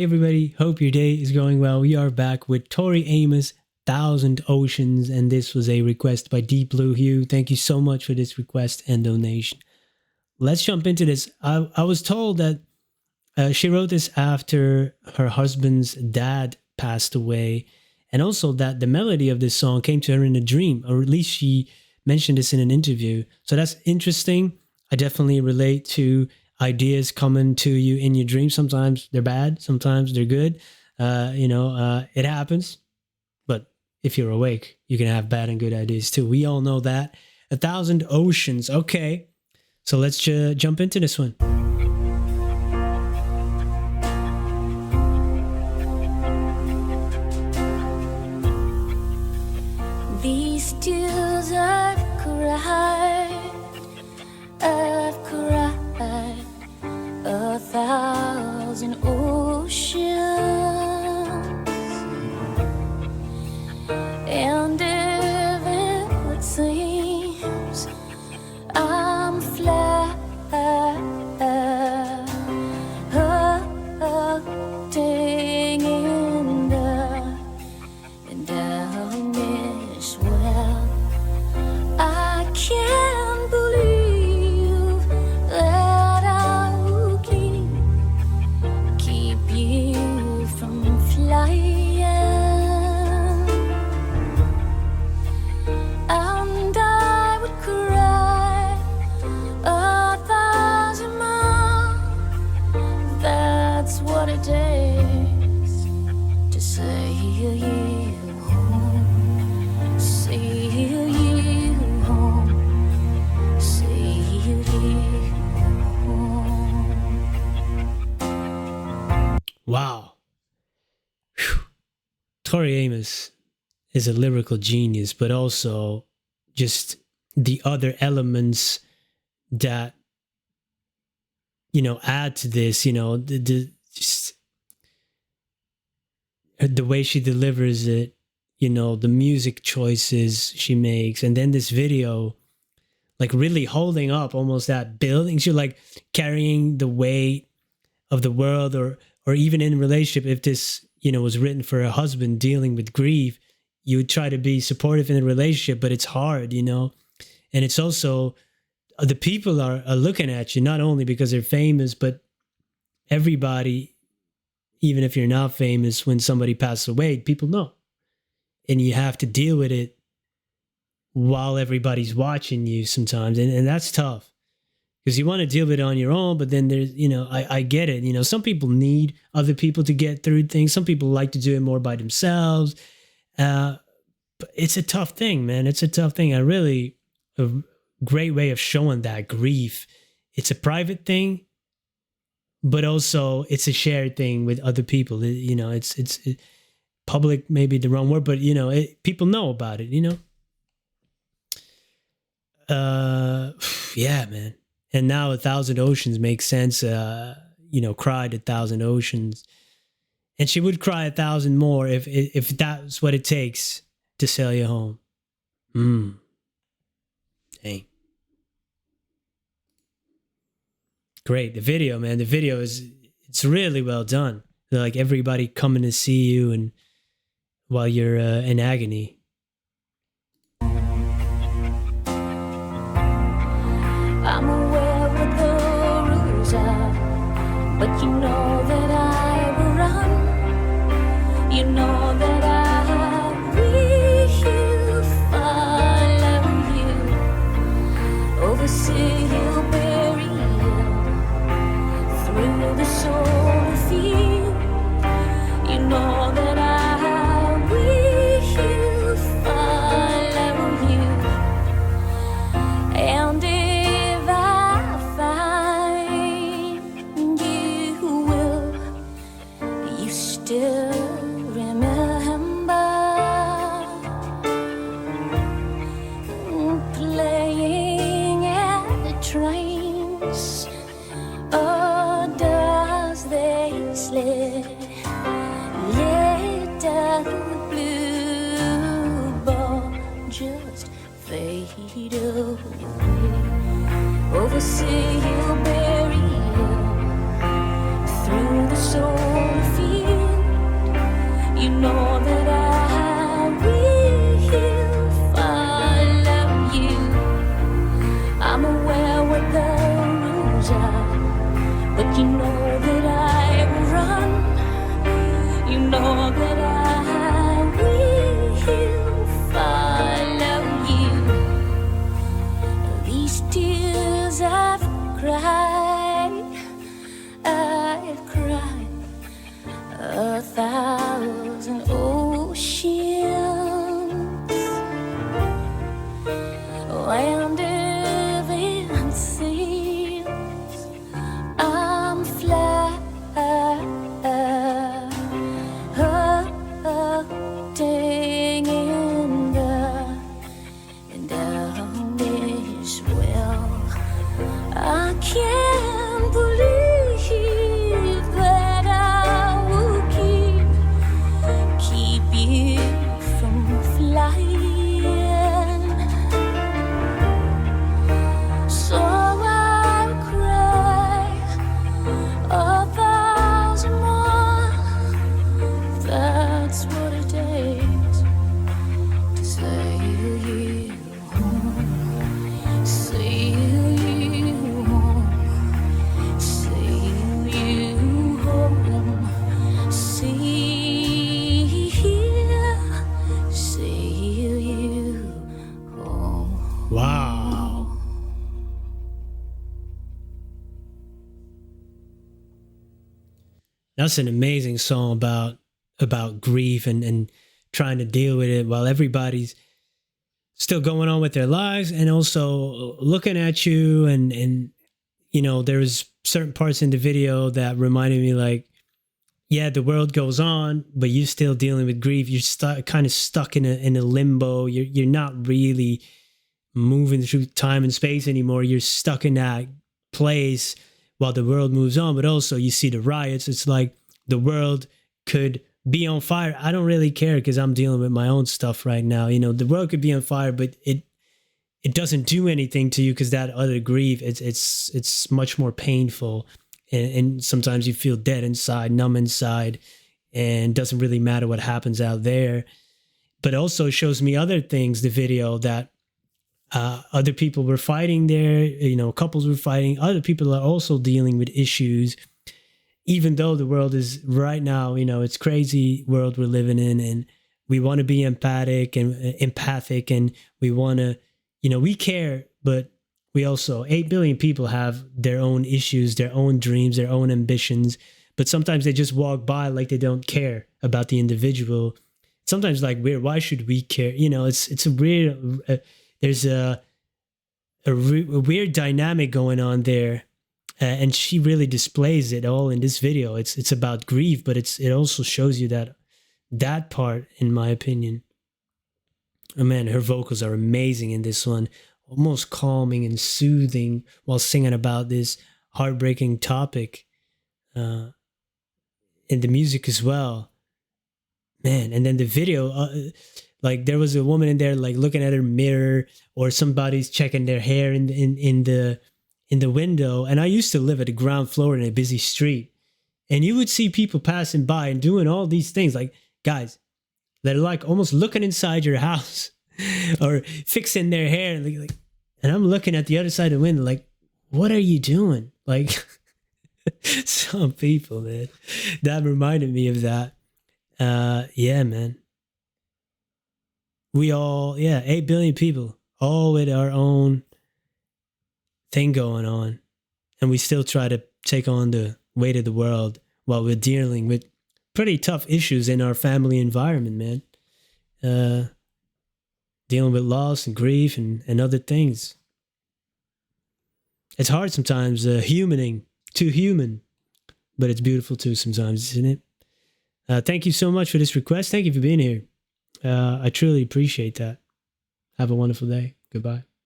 Hey everybody, hope your day is going well. We are back with Tori Amos, Thousand Oceans, and this was a request by Deep Blue Hue. Thank you so much for this request and donation. Let's jump into this. I was told that she wrote this after her husband's dad passed away, and also that the melody of this song came to her in a dream, or at least she mentioned this in an interview. So that's interesting. I definitely relate to ideas coming to you in your dreams. Sometimes they're bad, sometimes they're good. It happens. But if you're awake, you can have bad and good ideas too. We all know that. 1,000 Oceans. Okay. So let's jump into this one. These tears I've cried, I've cried 1,000 oceans, and if it seems I'm floating in the darkness, well, I can't believe that I will keep you from flying, and I would cry 1,000 miles. That's what it takes to say you home, see you home, see you home. Wow. Whew. Tori Amos is a lyrical genius, but also just the other elements that, add to this, just the way she delivers it, the music choices she makes. And then this video, like really holding up almost that building. She's like carrying the weight of the world, or even in a relationship, if this, was written for a husband dealing with grief, you would try to be supportive in a relationship, but it's hard, and it's also, the people are looking at you, not only because they're famous, but everybody, even if you're not famous, when somebody passes away, people know. And you have to deal with it while everybody's watching you sometimes. And that's tough. Because you want to deal with it on your own, but then there's, I get it. Some people need other people to get through things. Some people like to do it more by themselves. But it's a tough thing, man. It's a tough thing. A great way of showing that grief. It's a private thing, but also it's a shared thing with other people. It's public, maybe the wrong word, but people know about it. Yeah, man. And now 1,000 Oceans makes sense. Cried 1,000 oceans, and she would cry 1,000 more if that's what it takes to sail you home. Dang. Great. The video, man. The video it's really well done. Like everybody coming to see you, and while you're in agony. I'm aware what the rules are, but you know that I will run. You know that I will follow you, oversee you, bury you, through the soul of you. You know that I will follow you, and if I find you, will you still remember playing at the trains, or does they slip down the blue ball, just fade away, oversee you, bury you, through the soul of you. That's an amazing song about grief and trying to deal with it while everybody's still going on with their lives, and also looking at you. And you know, there was certain parts in the video that reminded me, like, yeah, the world goes on, but you're still dealing with grief. You're kind of stuck in a limbo. You're not really moving through time and space anymore. You're stuck in that place while the world moves on. But also, you see the riots. It's like the world could be on fire. I don't really care because I'm dealing with my own stuff right now. You know, the world could be on fire, but it doesn't do anything to you because that other grief, it's much more painful. And sometimes you feel dead inside, numb inside, and doesn't really matter what happens out there. But also shows me other things, the video, that other people were fighting there, you know, couples were fighting. Other people are also dealing with issues, even though the world is right now, you know, it's crazy world we're living in, and we want to be empathic, and we want to, you know, we care, but we also, 8 billion people have their own issues, their own dreams, their own ambitions, but sometimes they just walk by like they don't care about the individual. Sometimes like weird, why should we care? You know, it's a weird, there's a weird dynamic going on there. And she really displays it all in this video. It's about grief, but it also shows you that part, in my opinion. Oh man, her vocals are amazing in this one. Almost calming and soothing while singing about this heartbreaking topic. And the music as well. Man, and then the video, like there was a woman in there like looking at her mirror, or somebody's checking their hair in the window. And I used to live at the ground floor in a busy street, and you would see people passing by and doing all these things. Like, guys, they're like almost looking inside your house or fixing their hair. And I'm looking at the other side of the window like, what are you doing? Like, some people, man. That reminded me of that. Yeah, man. We all, 8 billion people, all with our own thing going on. And we still try to take on the weight of the world while we're dealing with pretty tough issues in our family environment, man. Dealing with loss and grief and other things. It's hard sometimes, humaning, too human, but it's beautiful too sometimes, isn't it? Thank you so much for this request. Thank you for being here. I truly appreciate that. Have a wonderful day. Goodbye.